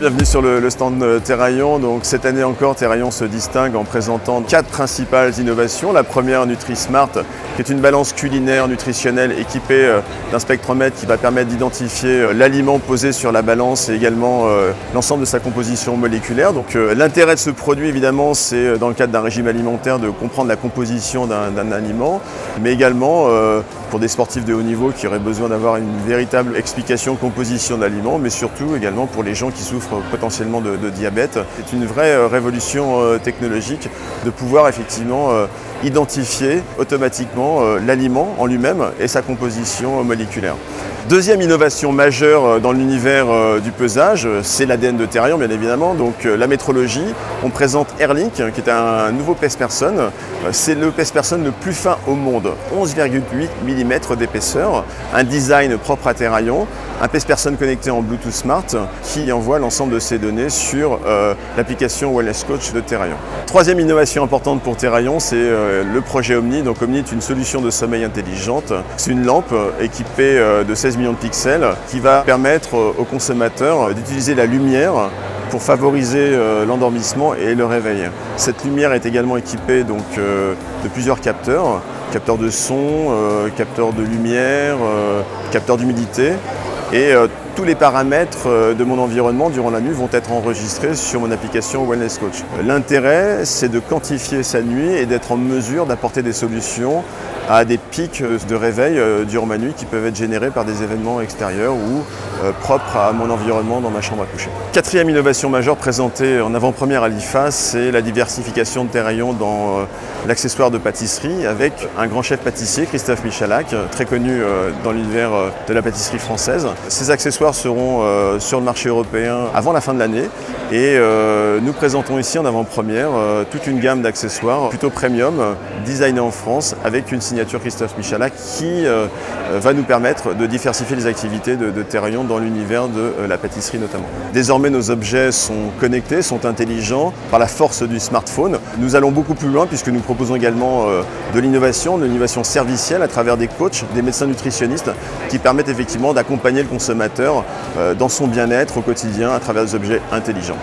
Bienvenue sur le stand Terraillon. Donc, cette année encore, Terraillon se distingue en présentant 4 principales innovations. La première, NutriSmart, qui est une balance culinaire nutritionnelle équipée d'un spectromètre qui va permettre d'identifier l'aliment posé sur la balance et également l'ensemble de sa composition moléculaire. Donc, l'intérêt de ce produit, évidemment, c'est dans le cadre d'un régime alimentaire de comprendre la composition d'un aliment, mais également pour des sportifs de haut niveau qui auraient besoin d'avoir une véritable explication composition d'aliments, mais surtout également pour les gens qui souffrent potentiellement de diabète. C'est une vraie révolution technologique de pouvoir effectivement identifier automatiquement l'aliment en lui-même et sa composition moléculaire. Deuxième innovation majeure dans l'univers du pesage, c'est l'ADN de Terraillon bien évidemment, donc la métrologie. On présente Airlink qui est un nouveau pèse-personne. C'est le pèse-personne le plus fin au monde, 11,8 mm d'épaisseur, un design propre à Terraillon, un pèse-personne connecté en Bluetooth Smart qui envoie l'ensemble de ses données sur l'application Wellness Coach de Terraillon. Troisième innovation importante pour Terraillon, c'est le projet Omni. Donc Omni est une solution de sommeil intelligente. C'est une lampe équipée de 16 millions de pixels qui va permettre aux consommateurs d'utiliser la lumière pour favoriser l'endormissement et le réveil. Cette lumière est également équipée donc, de plusieurs capteurs, capteurs de son, capteurs de lumière, capteurs d'humidité. Et tous les paramètres de mon environnement durant la nuit vont être enregistrés sur mon application Wellness Coach. L'intérêt, c'est de quantifier sa nuit et d'être en mesure d'apporter des solutions à des pics de réveil durant ma nuit qui peuvent être générés par des événements extérieurs ou propres à mon environnement dans ma chambre à coucher. Quatrième innovation majeure présentée en avant-première à l'IFA, c'est la diversification de Terraillon dans l'accessoire de pâtisserie avec un grand chef pâtissier, Christophe Michalak, très connu dans l'univers de la pâtisserie française. Ces accessoires seront sur le marché européen avant la fin de l'année et nous présentons ici en avant-première toute une gamme d'accessoires plutôt premium, designés en France avec une signature Christophe Michalak qui va nous permettre de diversifier les activités de Terraillon dans l'univers de la pâtisserie notamment. Désormais nos objets sont connectés, sont intelligents par la force du smartphone. Nous allons beaucoup plus loin puisque nous proposons également de l'innovation servicielle à travers des coachs, des médecins nutritionnistes qui permettent effectivement d'accompagner le consommateur dans son bien-être au quotidien à travers des objets intelligents.